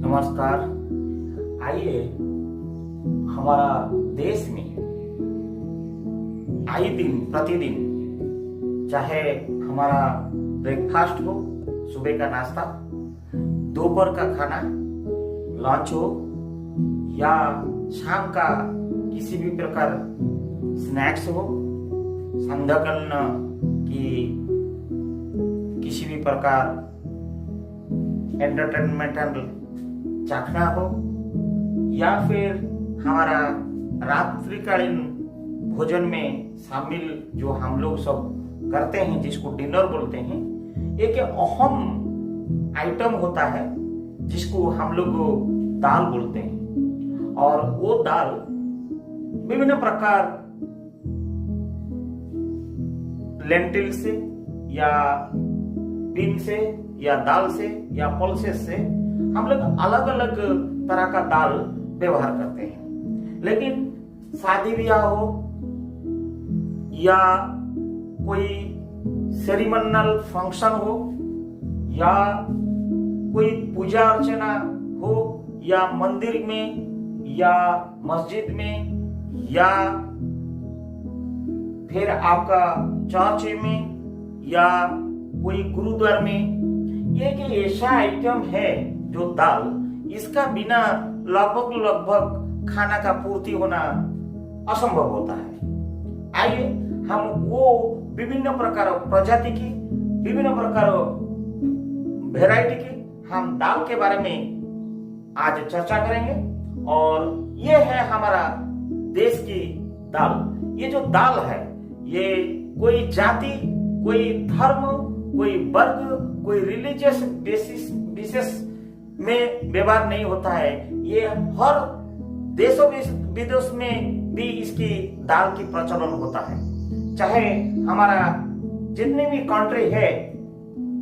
नमस्कार। आइए हमारा देश में आए दिन प्रतिदिन चाहे हमारा ब्रेकफास्ट हो, सुबह का नाश्ता, दोपहर का खाना, लंच हो या शाम का किसी भी प्रकार स्नैक्स हो, संध्याकालीन की किसी भी प्रकार एंटरटेनमेंटल चाखना हो या फिर हमारा रात्रिकालीन भोजन में शामिल जो हम लोग सब करते हैं जिसको डिनर बोलते हैं, एक अहम आइटम होता है जिसको हम लोग दाल बोलते हैं। और वो दाल विभिन्न प्रकार लेंटिल से या बीन से या दाल से या पल्सेस से हम लोग अलग अलग तरह का दाल व्यवहार करते हैं। लेकिन शादी ब्याह हो या कोई सेरिमनियल फंक्शन हो या कोई पूजा अर्चना हो या मंदिर में या मस्जिद में या फिर आपका चर्च में या कोई गुरुद्वार में, एक ऐसा आइटम है जो दाल, इसका बिना लगभग खाना का पूर्ति होना असंभव होता है। आइए हम वो विभिन्न प्रकार प्रजाति की, विभिन्न प्रकार वैरायटी की हम दाल के बारे में आज चर्चा करेंगे। और ये है हमारा देश की दाल। ये जो दाल है, ये कोई जाति, कोई धर्म, कोई वर्ग, कोई रिलीजियस बेसिस में व्यवहार नहीं होता है। ये हर देशों विदेश में भी इसकी दाल की प्रचलन होता है। चाहे हमारा जितने भी कंट्री है,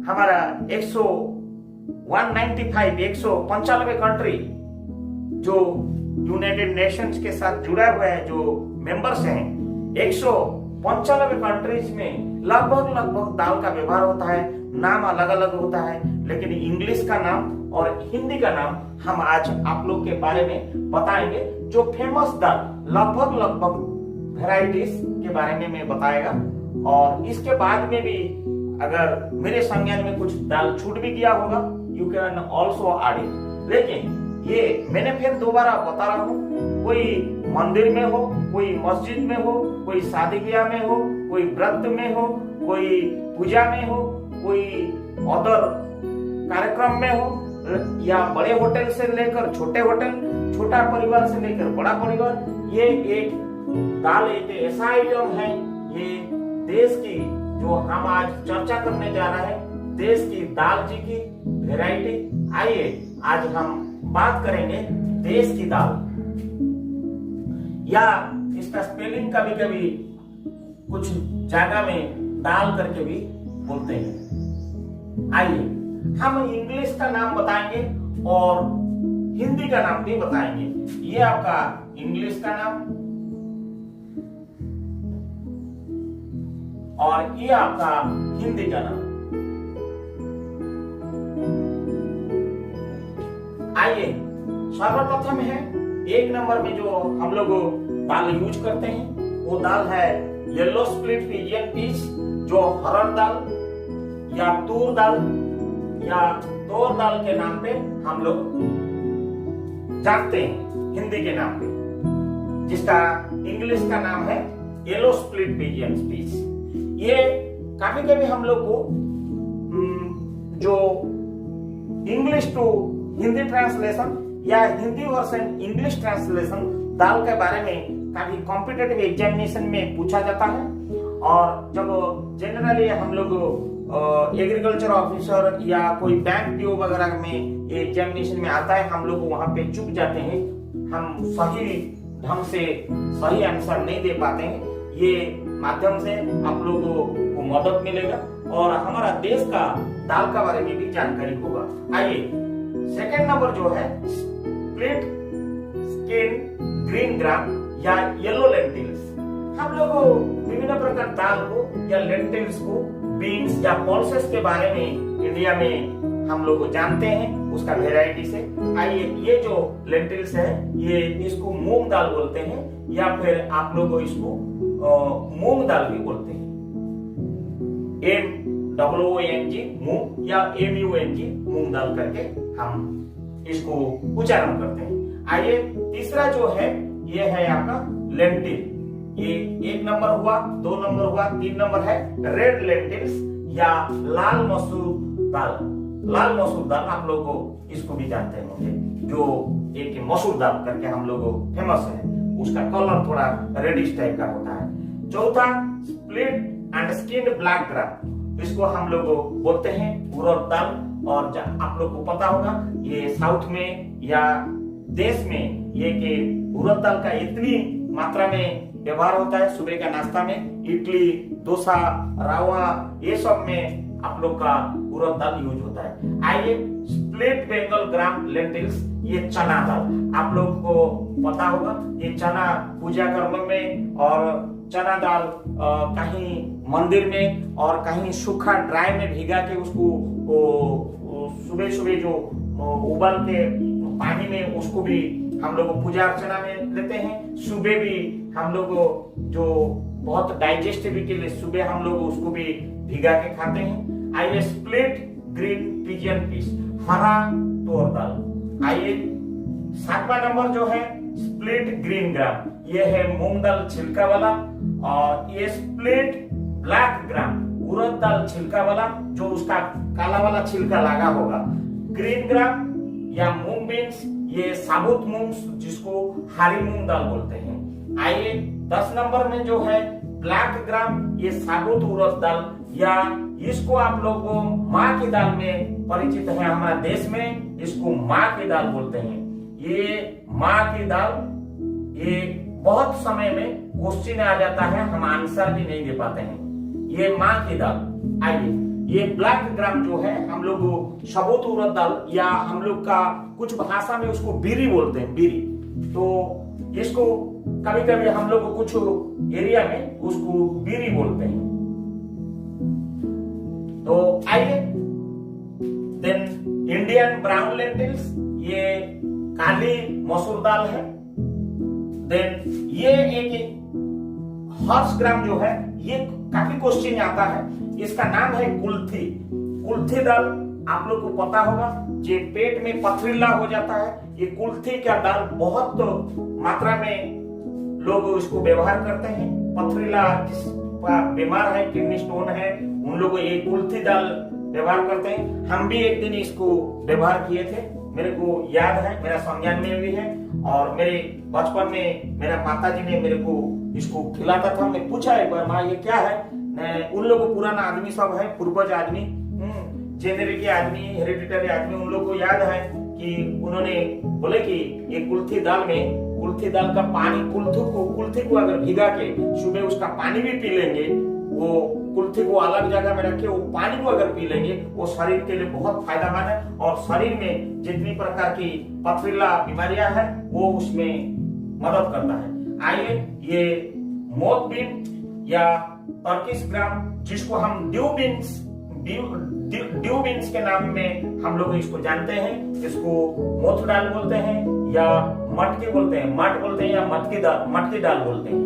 हमारा 195 कंट्री जो यूनाइटेड नेशंस के साथ जुड़ा हुआ है, जो मेंबर्स हैं, 195 कंट्रीज में लगभग दाल का व्यवहार होता है। नाम अलग अलग होता है, लेकिन इंग्लिश का नाम और हिंदी का नाम हम आज आप लोग के बारे में बताएंगे। जो फेमस दाल लगभग वैरायटीज के बारे में मैं बताएगा। और इसके बाद में भी अगर मेरे संज्ञान में कुछ दाल छूट भी गया होगा, you can also add it. लेकिन ये मैंने फिर दोबारा बता रहा हूँ, कोई मंदिर में हो, कोई मस्जिद में हो, कोई शादी ब्याह में हो, कोई व्रत में हो, कोई पूजा में हो, कोई अदर कार्यक्रम में हो, या बड़े होटल से लेकर छोटे होटल, छोटा परिवार से लेकर बड़ा परिवार, ये एक दाल एक ऐसा आइटम है, ये देश की जो हम आज चर्चा करने जा रहे हैं, देश की दाल जी की वैरायटी। आइए आज हम बात करेंगे देश की दाल, या इसका स्पेलिंग कभी कभी कुछ जगह में दाल करके भी बोलते हैं। आइए हम इंग्लिश का नाम बताएंगे और हिंदी का नाम भी बताएंगे। ये आपका इंग्लिश का नाम और ये आपका हिंदी का नाम। आइए सर्वप्रथम है, एक नंबर में जो हम लोग दाल यूज करते हैं वो दाल है येलो स्प्लिट पिजियन पीस, जो हरड़ दाल या तूर दाल या तोर दाल के नाम पे हम लोग जानते हैं, हिंदी के नाम पे, जिसका इंग्लिश का नाम है येलो स्प्लिट पिजियन पीस। ये कभी कभी हम लोग को जो इंग्लिश टू हिंदी ट्रांसलेशन या हिंदी वर्सन इंग्लिश ट्रांसलेशन दाल के बारे में काफी कॉम्पिटिटिव एग्जामिनेशन में पूछा जाता है। और जब जनरली हम लोग एग्रीकल्चर ऑफिसर या कोई बैंक पीओ वगैरह में एग्जामिनेशन में आता है, हम लोग वहां पे चुक जाते हैं, हम सही ढंग से सही आंसर नहीं दे पाते हैं। ये माध्यम से आप लोगों को मदद मिलेगा और हमारा देश का दाल का बारे में भी जानकारी होगा। आइए सेकेंड नंबर जो है स्प्लिट स्किन ग्रीन ग्राम या येलो लेंटिल्स। हम लोग विभिन्न प्रकार दाल को या लेंटिल्स को, बीन्स या पल्सेस के बारे में इंडिया में हम लोग जानते हैं, उसका वेराइटी से। आइए, ये जो लेंटिल्स है ये इसको मूंग दाल बोलते हैं या फिर आप लोग इसको मूंग दाल भी बोलते हैं। MOONG मूंग या MUNG मूंग दाल करके हम इसको उच्चारण करते हैं। आइए, तीसरा जो है ये है आपका लेंटिल। ये 1 नंबर हुआ, 2 नंबर हुआ, 3 नंबर है रेड लेंटिल्स या लाल मसूर दाल। लाल मसूर दाल आप लोगों को इसको भी जानते होंगे, जो एक मसूर दाल करके हम लोगों फेमस है, उसका कलर थोड़ा रेडिश टाइप का होता है। चौथा split and skinned black gram, इसको हम लोग बोलते हैं उड़द दाल। और आप लोग को पता होगा ये साउथ में या देश में ये कि उड़द दाल का इतनी मात्रा में व्यवहार होता है, सुबह का नाश्ता में इडली, डोसा, रावा ये सब में आप लोग का उड़द दाल यूज होता है। आइए, स्प्लिट बंगाल ग्राम लेंटिल्स, ये चना दाल आप लोग को पता होगा। ये चना पूजा कर्म में और चना दाल कहीं मंदिर में और कहीं सूखा ड्राई में भिगा के उसको सुबह सुबह जो उबाल के पानी में उसको भी हम लोग पूजा अर्चना में लेते हैं। सुबह भी हम लोग जो बहुत डाइजेस्टिव के लिए सुबह हम लोग उसको भी भिगा के खाते हैं। आइए, स्प्लिट ग्रीन पिजियन पीस, हरा तोर दाल। आइए, 7वां नंबर जो है स्प्लिट ग्रीन ग्राम, ये है मूंग दाल छिलका वाला। और ये स्प्लिट ब्लैक ग्राम, उड़द दाल छिलका वाला, जो उसका काला वाला छिलका लगा होगा। ग्रीन ग्राम या मूंग बीन्स, ये साबुत मूंग जिसको हरी मूंग दाल बोलते हैं। आइए, 10 नंबर में जो है ब्लैक ग्राम, ये साबुत उड़द दाल या इसको आप लोग माँ की दाल में परिचित है। हमारे देश में इसको माँ की दाल बोलते हैं। ये माँ की दाल, ये बहुत समय में क्वेश्चन आ जाता है, हम आंसर भी नहीं दे पाते हैं। ये माँ की दाल। आइए, ये ब्लैक ग्राम जो है हम लोग सबूत उड़द दाल या हम लोग का कुछ भाषा में उसको बीरी बोलते हैं, बीरी। तो इसको कभी कभी हम लोग कुछ एरिया में उसको बीरी बोलते हैं। तो आइए, देन इंडियन ब्राउन लेंटिल्स, ये काली मसूर दाल है। देन ये एक हर्ष ग्राम जो है, ये काफी क्वेश्चन आता है, इसका नाम है कुल्थी। कुल्थी दाल आप लोग को पता होगा, जो पेट में पथरीला हो जाता है, ये कुल्थी का दाल बहुत मात्रा में लोग इसको व्यवहार करते हैं। पथरीला जिसका बीमार है, किडनी स्टोन है, उन लोगों ये कुल्थी दाल व्यवहार करते हैं। हम भी एक दिन इसको व्यवहार किए थे, मेरे को याद है, मेरा संज्ञान में भी है। और मेरे बचपन में मेरा माता जी ने मेरे को इसको खिलाता था। मैं पूछा एक बार, माँ ये क्या है? उन लोगों पुराना आदमी सब है, पूर्वज आदमी, जेनेरिक आदमी, हेरिडिटरी आदमी, उन लोगों को याद है कि उन्होंने बोले कि ये कुल्थी दाल में, कुल्थी दाल का पानी, कुल्थी को अगर भिगा के सुबह उसका पानी भी पी लेंगे, वो कुल्थी को अलग जगह में रखे वो पानी को अगर पी लेंगे, वो शरीर के लिए बहुत फायदेमंद है। और शरीर में जितनी प्रकार की पथरीला बीमारियां हैं वो उसमें मदद करता है। आइए, ये मोथ बीन या टर्किश ग्राम, जिसको हम ड्यू बीन्स के नाम में हम लोग इसको जानते हैं, इसको मोथ दाल बोलते हैं या मटकी बोलते हैं, मट बोलते हैं या मटकी दाल बोलते हैं।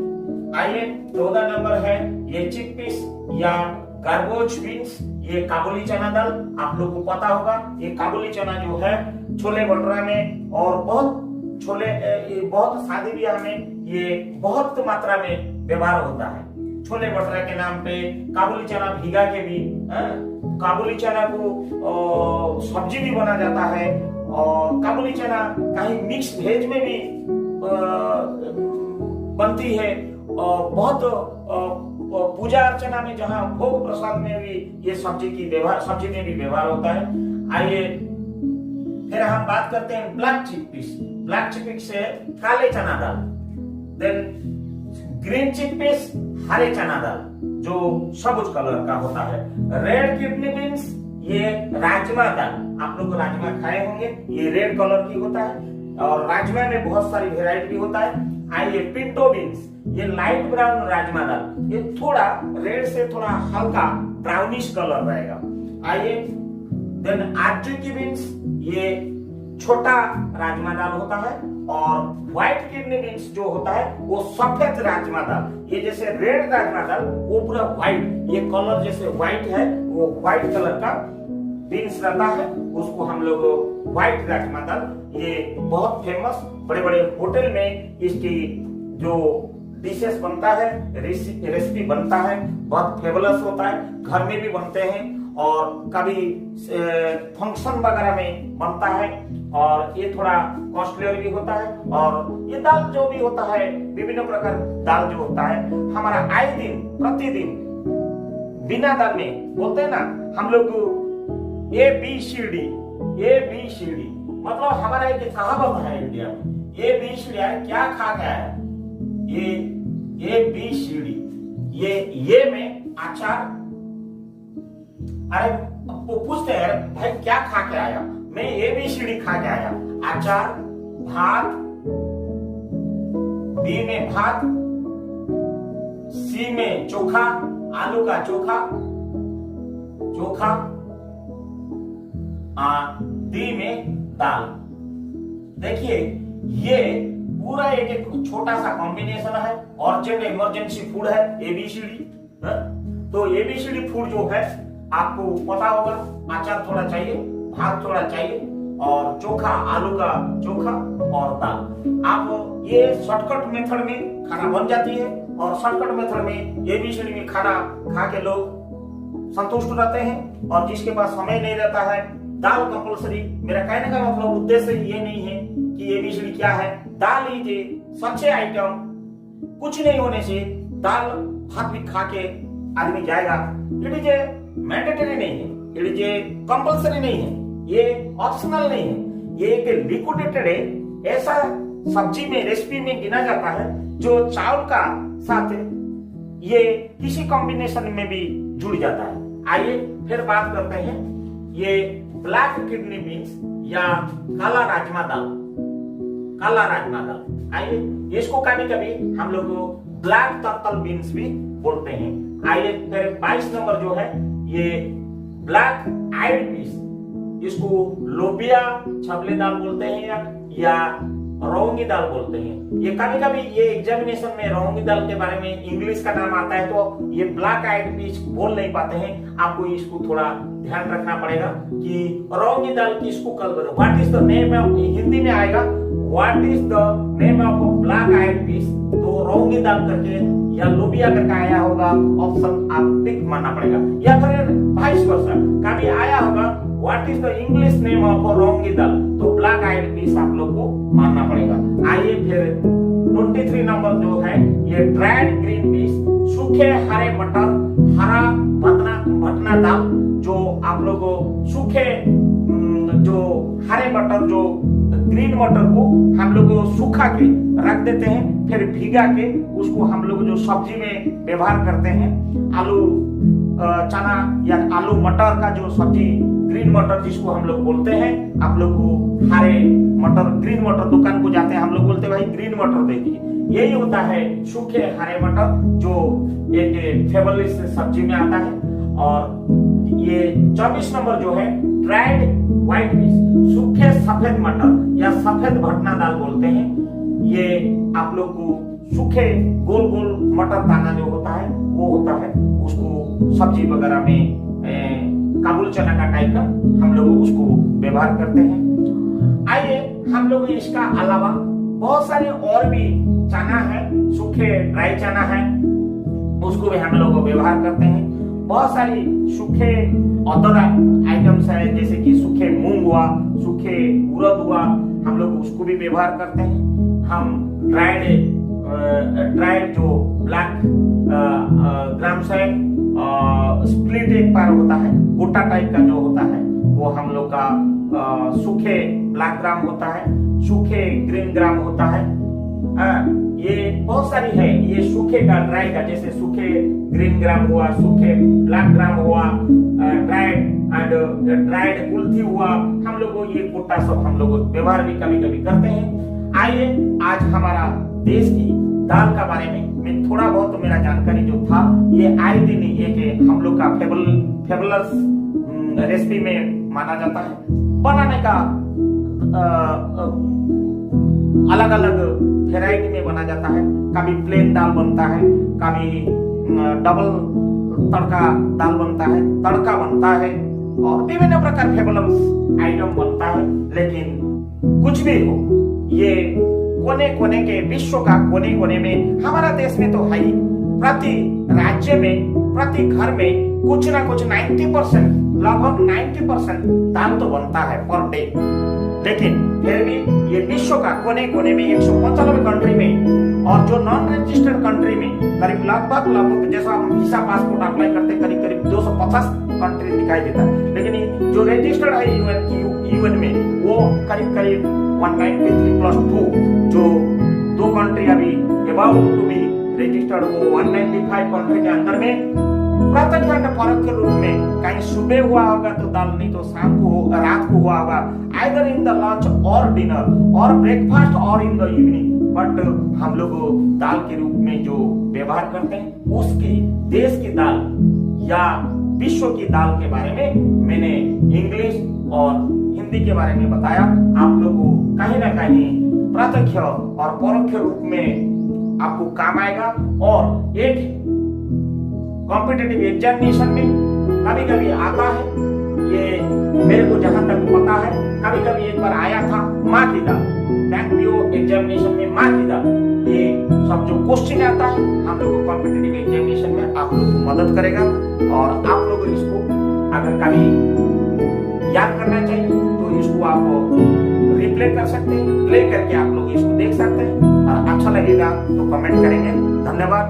आइए, 14 नंबर है ये चिकपीस या गार्बोज बीन्स, ये काबुली चना दाल आप लोग को पता होगा। ये काबुली चना जो है छोले भटूरा में और बहुत शादी ब्याह में ये बहुत मात्रा में व्यवहार होता है। छोले भटूरा के नाम पे काबुली चना भिगा के भी काबुली चना को सब्जी भी बना जाता है। और काबुली चना कहीं मिक्स वेज में भी बनती है। बहुत पूजा अर्चना में, जहाँ भोग प्रसाद में भी ये सब्जी में भी व्यवहार होता है। आइए, फिर हम बात करते हैं ब्लैक चिकपीस। ब्लैक चिकपीस से काले चना दाल। देन ग्रीन चिकपीस, हरे चना दाल जो सबुज कलर का होता है। रेड किडनी बीन्स, ये राजमा दाल, आप लोग राजमा खाए होंगे, ये रेड कलर की होता है। और राजमा में बहुत सारी वेराइटी भी होता है। आइए, पिंटो बीन्स, ये लाइट ब्राउन राजमा दाल, ये थोड़ा रेड से थोड़ा हल्का ब्राउनिश कलर रहेगा। आइए, देन आर्जुकी बीन्स, ये छोटा राजमा दाल होता है, और व्हाइट किडनी बीन्स जो होता है वो सफेद राजमा दाल। ये जैसे रेड राजमा दाल वो पूरा व्हाइट, ये कलर जैसे व्हाइट है, वो व्हाइट कलर का बीन्स रहता है, उसको हम लोग व्हाइट राजमा दाल। ये बहुत फेमस, बड़े बड़े होटल में इसकी जो डिशेस बनता है, रेसिपी बनता है, बहुत फेमस होता है, घर में भी बनते हैं और कभी फंक्शन वगैरह में बनता है, और ये थोड़ा कॉस्टली भी होता है। और ये दाल जो भी होता है, विभिन्न प्रकार दाल जो होता है, हमारा आए दिन प्रतिदिन बिना दाल में बोलते हैं ना हम लोग ABCD, मतलब हमारा एक कहावत है इंडिया में, ABCD क्या खा गया है, ये ABCD, ये में अचार। अरे वो पूछते हैं भाई क्या खा के आया, मैं ABCD खा के आया, अचार, भात, B में भात, C में चोखा, आलू का चोखा, D में दाल। देखिए ये पूरा एक छोटा सा कॉम्बिनेशन है, अर्जेंट इमरजेंसी फूड है ABCD। तो ABCD फूड जो है आपको पता होगा, अचार थोड़ा चाहिए, भात थोड़ा चाहिए, और चोखा, आलू का चोखा और दाल। आप ये शॉर्टकट मेथड में खाना बन जाती है, और शॉर्टकट मेथड में ABCD में खाना खा के लोग संतुष्ट रहते हैं। और जिसके पास समय नहीं रहता है, दाल कंपल्सरी। मेरा कहने का मतलब उद्देश्य ये नहीं है कि ABCD क्या है, दाल लीजिए, सच्चे आइटम, कुछ नहीं होने से दाल भात भी खा के आदमी जाएगा। इट इज मैंडेटरी नहीं है, इट इज कंपल्सरी नहीं है, ये ऑप्शनल नहीं है, ये एक लिक्विडेटेड है। ऐसा सब्जी में, रेसिपी में गिना जाता है जो चावल का साथ ये किसी कॉम्बिनेशन में भी जुड़ जाता है। आइए फिर बात करते हैं ये ब्लैक किडनी बीन्स या काला राजमा दाल। आइए, इसको कभी कभी हम लोग ब्लैक टर्टल बीन्स भी बोलते हैं। आइए फिर 22 नंबर जो है ये ब्लैक आइड पीस, इसको लोबिया छबले दाल बोलते हैं या रौंगी दाल बोलते हैं। ये कभी कभी ये एग्जामिनेशन में रौंगी दाल के बारे में इंग्लिश का नाम आता है, तो ये ब्लैक आइड पीस बोल नहीं पाते हैं। आपको इसको थोड़ा ध्यान रखना पड़ेगा कि रौंगी दाल किसको कल करो, what is the name of, Hindi में आएगा what is the name of black eyed peas, तो रौंगी दाल करके या लोबिया करके आया होगा, ऑप्शन आप टिक मानना पड़ेगा। या फिर वाइस वर्सा कभी आया होगा what is the English name of रौंगी दाल, तो ब्लैक आइड पीस आप लोग को मानना पड़ेगा। आइए फिर 23 नंबर जो है ये ड्राइड ग्रीन पीस, सूखे हरे मटर, हरा भटना दाल, जो आप लोग सूखे जो हरे मटर, जो ग्रीन मटर को हम लोग सूखा के रख देते हैं, फिर भीगा के उसको हम लोग जो सब्जी में व्यवहार करते हैं, आलू चना या आलू मटर का जो सब्जी, ग्रीन मटर जिसको हम लोग बोलते हैं, आप लोग को हरे मटर, ग्रीन मटर दुकान को जाते हैं, हम लोग बोलते हैं भाई ग्रीन मटर दे दीजिए। यही होता है सूखे हरे मटर, जो एक फेवरेट सब्जी में आता है। और ये 24 नंबर जो है ड्राइड व्हाइट पीस, सूखे सफेद मटर या सफेद भटना दाल बोलते हैं। ये आप लोग को सूखे गोल गोल मटर दाना जो होता है वो होता है, उसको सब्जी वगैरह में काबुल चना का टाइप का हम लोग उसको व्यवहार करते हैं। आइए हम लोग इसका अलावा बहुत सारे और भी चना है, सूखे ड्राई चना है, उसको भी हम लोग व्यवहार करते हैं। बहुत सारी सूखे अदर आइटम्स है, जैसे कि सूखे मूंग हुआ, सूखे उड़द हुआ, हम लोग उसको भी व्यवहार करते हैं। हम ड्राइड जो ब्लैक ग्राम्स है, स्प्लिट एक बार होता है, गोटा टाइप का जो होता है वो हम लोग का सूखे ब्लैक ग्राम होता है, सूखे ग्रीन ग्राम होता है। ये बहुत सारी है, ये सूखे का ड्राई का, जैसे सूखे ग्रीन ग्राम हुआ, सूखे ब्लैक ग्राम हुआ, ड्राइड कुल्थी हुआ, हम लोग ये गोटा सब हम लोग व्यवहार भी कभी कभी करते हैं। आइए आज हमारा देश की दाल का बारे में थोड़ा बहुत मेरा जानकारी जो था, ये आए दिन ये कि हम लोग का फेबुलस रेसिपी में माना जाता है। बनाने का अलग अलग वेराइटी में बना जाता है। कभी प्लेन दाल बनता है, कभी डबल तड़का दाल बनता है, तड़का बनता है और विभिन्न प्रकार फेबलम्स आइटम बनता है। लेकिन कुछ भी हो, ये कोने कोने के विश्व का कोने कोने में, हमारा देश में तो है ही, प्रति राज्य में, प्रति घर में कुछ ना कुछ 90%, लगभग 90% दाल तो बनता है पर डे। लेकिन फिर भी ये विश्व का कोने कोने में 195 कंट्री में और जो नॉन रजिस्टर्ड कंट्री में करीब लगभग जैसा हम वीसा पासपोर्ट अप्लाई करते हैं करीब करीब 250 कंट्री दिखाई देता है। लेकिन जो रजिस्टर्ड है यूएन में वो करीब करीब 193+2, जो 2 कंट्री अभी अबाउट टू बी रजिस्टर्ड, वो 195 कंट्री के अंदर में प्रत्यक्ष परोक्ष रूप में कहीं सुबह हुआ होगा तो दाल, नहीं तो शाम को रात को हुआ होगा, आइदर इन द लंच और डिनर और ब्रेकफास्ट और इन द इवनिंग। बट हम लोग दाल के रूप में जो व्यवहार करते हैं, उसकी देश की दाल या विश्व की दाल के बारे में मैंने इंग्लिश और हिंदी के बारे में बताया। आप लोग को कहीं ना कहीं प्रत्यक्ष और परोक्ष रूप में आपको काम आएगा। और एक कॉम्पिटिटिव एग्जामिनेशन में कभी कभी आता है, ये मेरे को जहां तक पता है, कभी कभी एक बार आया था माँ की दाल, बैंक पीओ एग्जामिनेशन में माँ की दाल, ये सब जो क्वेश्चन आता है हम लोग को कॉम्पिटिटिव एग्जामिनेशन में आप लोग को मदद करेगा। और आप लोग इसको अगर कभी याद करना चाहिए तो इसको आप रिप्ले कर सकते हैं, प्ले करके आप लोग इसको देख सकते हैं। और अच्छा लगेगा तो कमेंट करेंगे। धन्यवाद।